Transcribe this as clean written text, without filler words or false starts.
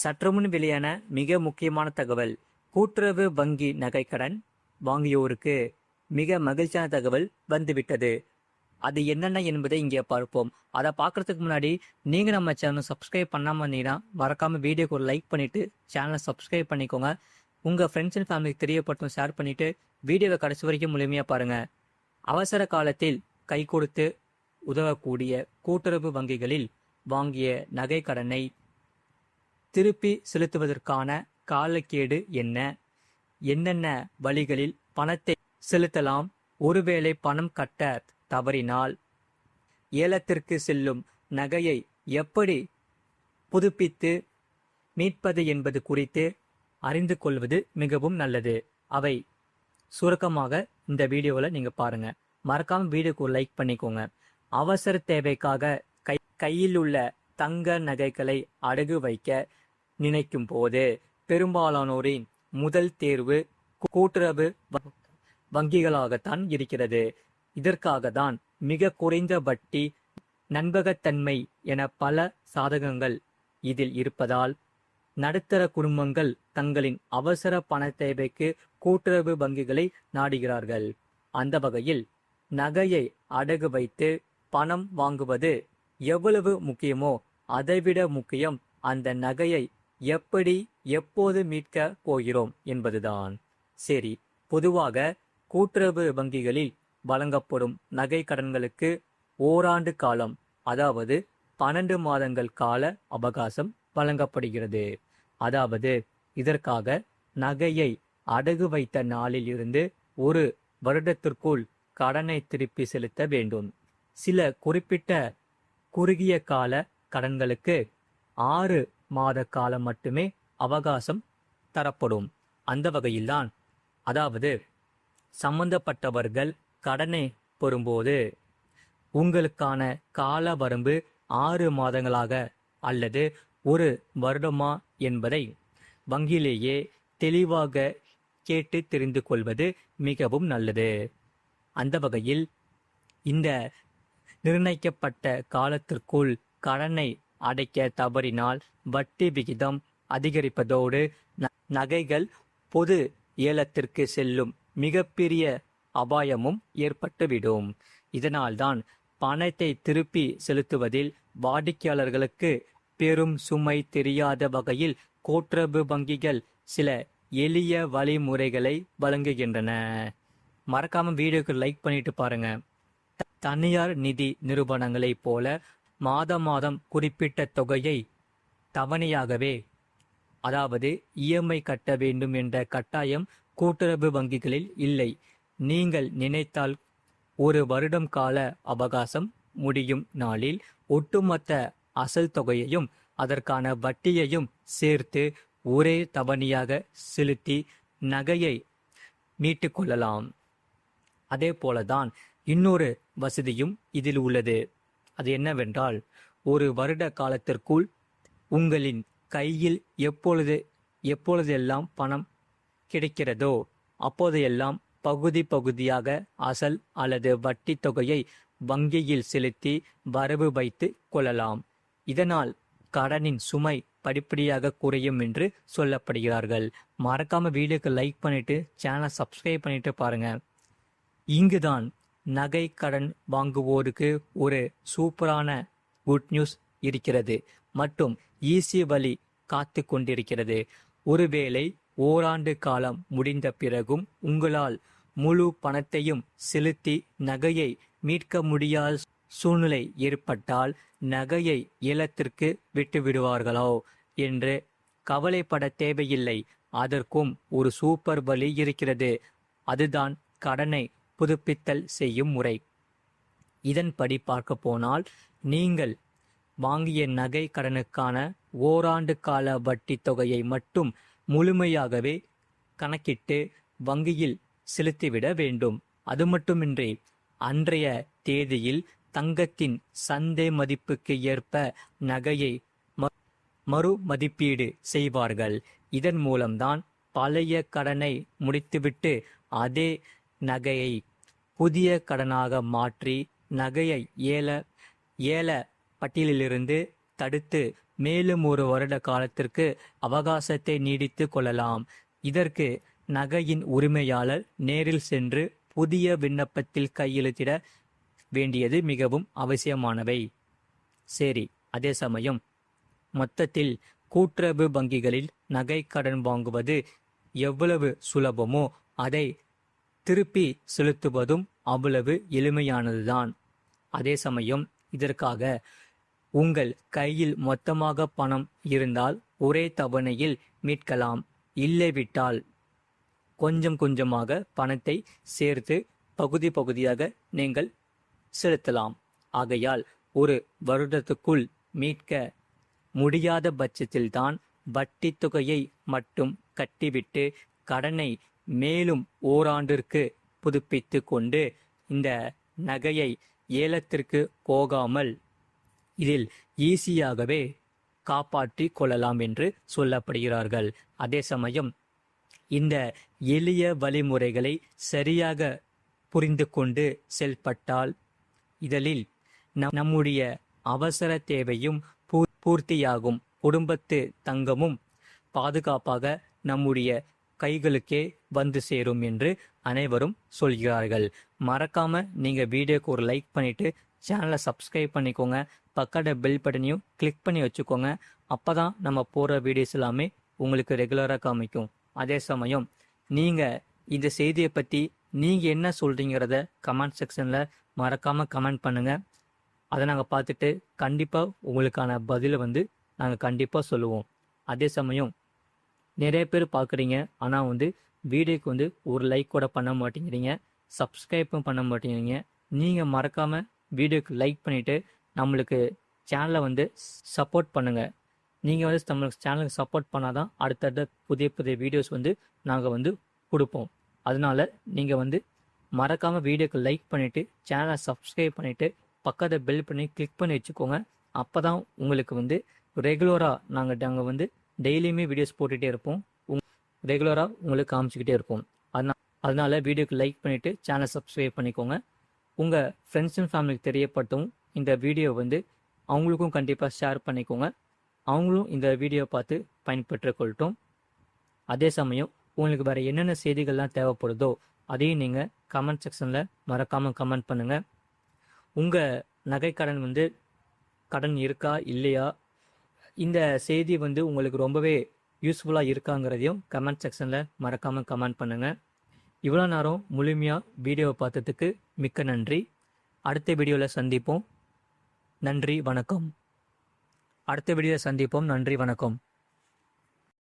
சற்றுமுன் வெளியான மிக முக்கியமான தகவல். கூட்டுறவு வங்கி நகைக்கடன் வாங்கியோருக்கு மிக மகிழ்ச்சியான தகவல் வந்துவிட்டது. அது என்னென்ன என்பதை இங்கே பார்ப்போம். அதை பார்க்கறதுக்கு முன்னாடி நீங்கள் நம்ம சேனலை சப்ஸ்கிரைப் பண்ணாமல் இருந்தீங்கன்னா மறக்காமல் வீடியோக்கு ஒரு லைக் பண்ணிவிட்டு சேனலை சப்ஸ்கிரைப் பண்ணிக்கோங்க. உங்கள் ஃப்ரெண்ட்ஸ் அண்ட் ஃபேமிலிக்கு தெரியப்படுத்தும் ஷேர் பண்ணிவிட்டு வீடியோவை கடைசி வரைக்கும் முழுமையாக பாருங்கள். அவசர காலத்தில் கை கொடுத்து உதவக்கூடிய கூட்டுறவு வங்கிகளில் வாங்கிய நகை கடனை திருப்பி செலுத்துவதற்கான காலக்கெடு என்ன, என்னென்ன வழிகளில் பணத்தை செலுத்தலாம், ஒருவேளை பணம் கட்ட தவறினால் ஏலத்திற்கு செல்லும் நகையை எப்படி புதுப்பித்து மீட்பது என்பது குறித்து அறிந்து கொள்வது மிகவும் நல்லது. அவை சுருக்கமாக இந்த வீடியோவில் நீங்கள் பாருங்க. மறக்காம வீடியோக்கு ஒரு லைக் பண்ணிக்கோங்க. அவசர தேவைக்காக கையில் உள்ள தங்க நகைகளை அடகு வைக்க நினைக்கும் போது பெரும்பாலானோரின் முதல் தேர்வு கூட்டுறவு வங்கிகளாகத்தான் இருக்கிறது. இதற்காக தான் மிக குறைந்த வட்டி, நம்பகத்தன்மை என பல சாதகங்கள் இதில் இருப்பதால் நடுத்தர குடும்பங்கள் தங்களின் அவசர பண தேவைக்கு கூட்டுறவு வங்கிகளை நாடுகிறார்கள். அந்த வகையில் நகையை அடகு வைத்து பணம் வாங்குவது எவ்வளவு முக்கியமோ அதைவிட முக்கியம் அந்த நகையை எப்படி எப்போது மீட்க போகிறோம் என்பதுதான். சரி, பொதுவாக கூட்டுறவு வங்கிகளில் வழங்கப்படும் நகை கடன்களுக்கு ஓராண்டு காலம், அதாவது 12 மாதங்கள் கால அவகாசம் வழங்கப்படுகிறது. அதாவது இதற்காக நகையை அடகு வைத்த நாளில் இருந்து ஒரு வருடத்திற்குள் கடனை திருப்பி செலுத்த வேண்டும். சில குறிப்பிட்ட குறுகிய கால கடன்களுக்கு 6 மாத காலம் மட்டுமே அவகாசம் தரப்படும். அந்த வகையில்தான், அதாவது சம்பந்தப்பட்டவர்கள் கடனை பெறும்போது உங்களுக்கான கால வரம்பு 6 மாதங்களாக அல்லது ஒரு வருடமா என்பதை வங்கியிலேயே தெளிவாக கேட்டு தெரிந்து கொள்வது மிகவும் நல்லது. அந்த வகையில் இந்த நிர்ணயிக்கப்பட்ட காலத்திற்குள் கடனை அடைக்க தவறினால் வட்டி விகிதம் அதிகரிப்பதோடு நகைகள் பொது ஏலத்திற்கு செல்லும் மிகப்பெரிய அபாயமும் ஏற்பட்டுவிடும். இதனால்தான் பணத்தை திருப்பி செலுத்துவதில் வாடிக்கையாளர்களுக்கு பெரும் சுமை தெரியாத வகையில் கூட்டுறவு வங்கிகள் சில எளிய வழிமுறைகளை வழங்குகின்றன. மறக்காம வீடியோக்கு லைக் பண்ணிட்டு பாருங்க. தனியார் நிதி நிறுவனங்களைப் போல மாதம் குறிப்பிட்ட தொகையை தவணையாகவே, அதாவது இஎம்ஐ கட்ட வேண்டும் என்ற கட்டாயம் கூட்டுறவு வங்கிகளில் இல்லை. நீங்கள் நினைத்தால் ஒரு வருடம் கால அவகாசம் முடியும் நாளில் ஒட்டுமொத்த அசல் தொகையையும் அதற்கான வட்டியையும் சேர்த்து ஒரே தவணையாக செலுத்தி நகையை மீட்டு கொள்ளலாம். அதே போலதான் இன்னொரு வசதியும் இதில் உள்ளது. அது என்னவென்றால், ஒரு வருட காலத்திற்குள் உங்களின் கையில் எப்பொழுதெல்லாம் பணம் கிடைக்கிறதோ அப்போதையெல்லாம் பகுதியாக அசல் அல்லது வட்டி தொகையை வங்கியில் செலுத்தி வரவு வைத்து கொள்ளலாம். இதனால் கடனின் சுமை படிப்படியாக குறையும் என்று சொல்லப்படுகிறார்கள். மறக்காம வீடியோக்கு லைக் பண்ணிட்டு சேனலை சப்ஸ்கிரைப் பண்ணிட்டு பாருங்க. இங்குதான் நகை கடன் வாங்குவோருக்கு ஒரு சூப்பரான குட் நியூஸ் இருக்கிறது மற்றும் ஈஸி வழி காத்து கொண்டிருக்கிறது. ஒருவேளை ஓராண்டு காலம் முடிந்த பிறகும் உங்களால் முழு பணத்தையும் செலுத்தி நகையை மீட்க முடியாத சூழ்நிலை ஏற்பட்டால் நகையை ஏலத்திற்கு விட்டுவிடுவார்களோ என்று கவலைப்பட தேவையில்லை. அதற்கும் ஒரு சூப்பர் வழி இருக்கிறது. அதுதான் கடனை புதுப்பித்தல் செய்யும் முறை. இதன்படி பார்க்க போனால், நீங்கள் வாங்கிய நகை கடனுக்கான ஓராண்டு கால வட்டி தொகையை மட்டும் முழுமையாகவே கணக்கிட்டு வங்கியில் செலுத்திவிட வேண்டும். அது மட்டுமின்றி அன்றைய தேதியில் தங்கத்தின் சந்தை மதிப்புக்கு ஏற்ப நகையை மறு மதிப்பீடு செய்வார்கள். இதன் மூலம்தான் பழைய கடனை முடித்துவிட்டு அதே நகையை புதிய கடனாக மாற்றி நகையை ஏல பட்டியலிலிருந்து தடுத்து மேலும் 1 வருட காலத்திற்கு அவகாசத்தை நீடித்து கொள்ளலாம். இதற்கு நகையின் உரிமையாளர் நேரில் சென்று புதிய விண்ணப்பத்தில் கையெழுத்திட வேண்டியது மிகவும் அவசியமானவை. சரி, அதே சமயம் மொத்தத்தில் கூட்டுறவு வங்கிகளில் நகை கடன் வாங்குவது எவ்வளவு சுலபமோ அதை திருப்பி செலுத்துவதும் அவ்வளவு எளிமையானதுதான். அதே சமயம் இதற்காக உங்கள் கையில் மொத்தமாக பணம் இருந்தால் ஒரே தவணையில் மீட்கலாம். இல்லைவிட்டால் கொஞ்சம் கொஞ்சமாக பணத்தை சேர்த்து பகுதி பகுதியாக நீங்கள் செலுத்தலாம். ஆகையால் 1 வருடத்துக்குள் மீட்க முடியாத பட்சத்தில்தான் வட்டி தொகையை மட்டும் கட்டிவிட்டு கடனை மேலும் ஓராண்டிற்கு புதுப்பித்து கொண்டு இந்த நகையை ஏலத்திற்கு போகாமல் இதில் ஈஸியாகவே காப்பாற்றி கொள்ளலாம் என்று சொல்லப்படுகிறார்கள். அதே சமயம் இந்த எளிய வழிமுறைகளை சரியாக புரிந்து கொண்டு செயல்பட்டால் இதழில் நம்முடைய அவசர தேவையும் பூர்த்தியாகும். குடும்பத்து தங்கமும் பாதுகாப்பாக நம்முடைய கைகளுக்கே வந்து சேரும் என்று அனைவரும் சொல்கிறார்கள். மறக்காம நீங்க வீடியோக்கு ஒரு லைக் பண்ணிட்டு சேனலை சப்ஸ்கிரைப் பண்ணிக்கோங்க. பக்கத்துல பெல் பட்டனையும் கிளிக் பண்ணி வச்சுக்கோங்க. அப்பதான் நம்ம போற வீடியோஸ் எல்லாமே உங்களுக்கு ரெகுலராக காமிக்கும். அதே சமயம் நீங்க இந்த செய்தியை பத்தி நீங்க என்ன சொல்றீங்கிறத கமெண்ட் செக்ஷன்ல மறக்காம கமெண்ட் பண்ணுங்க. அதை நாங்கள் பார்த்துட்டு கண்டிப்பாக உங்களுக்கான பதிலை நாங்கள் கண்டிப்பாக சொல்லுவோம். அதே சமயம் நிறைய பேர் பார்க்குறீங்க, ஆனால் வீடியோக்கு ஒரு லைக் கூட பண்ண மாட்டேங்கிறீங்க, சப்ஸ்கிரைப்பும் பண்ண மாட்டேங்கிறீங்க. நீங்கள் மறக்காமல் வீடியோக்கு லைக் பண்ணிவிட்டு நம்மளுக்கு சேனலை சப்போர்ட் பண்ணுங்கள். நீங்கள் நம்மளுக்கு சேனலுக்கு சப்போர்ட் பண்ணால் தான் அடுத்தடுத்த புதிய புதிய வீடியோஸ் நாங்கள் கொடுப்போம். அதனால நீங்கள் மறக்காமல் வீடியோக்கு லைக் பண்ணிவிட்டு சேனலை சப்ஸ்கிரைப் பண்ணிவிட்டு பக்கத்தை பெல் பண்ணி கிளிக் பண்ணி வச்சுக்கோங்க. அப்போ தான் உங்களுக்கு ரெகுலராக நாங்கள் டெய்லியுமே வீடியோஸ் போட்டுகிட்டே இருப்போம். ரெகுலராக உங்களுக்கு காமிச்சிக்கிட்டே இருப்போம். அதனால வீடியோக்கு லைக் பண்ணிவிட்டு சேனலை சப்ஸ்கிரைப் பண்ணிக்கோங்க. உங்கள் ஃப்ரெண்ட்ஸ் அண்ட் ஃபேமிலிக்கு தெரியப்படுத்தவும் இந்த வீடியோ அவங்களுக்கும் கண்டிப்பாக ஷேர் பண்ணிக்கோங்க. அவங்களும் இந்த வீடியோவை பார்த்து பயன்பெற்று கொள்ளட்டும். அதே சமயம் உங்களுக்கு வேறு என்னென்ன செய்திகள்லாம் தேவைப்படுதோ அதையும் நீங்கள் கமெண்ட் செக்ஷனில் மறக்காமல் கமெண்ட் பண்ணுங்கள். உங்கள் நகைக்கடன் கடன் இருக்கா இல்லையா, இந்த செய்தி உங்களுக்கு ரொம்பவே யூஸ்ஃபுல்லாக இருக்காங்கிறதையும் கமெண்ட் செக்ஷனில் மறக்காமல் கமெண்ட் பண்ணுங்கள். இவ்வளோ நேரம் முழுமையாக வீடியோவை பார்த்ததுக்கு மிக்க நன்றி. அடுத்த வீடியோவில் சந்திப்போம். நன்றி, வணக்கம். அடுத்த வீடியோவில் சந்திப்போம். நன்றி, வணக்கம்.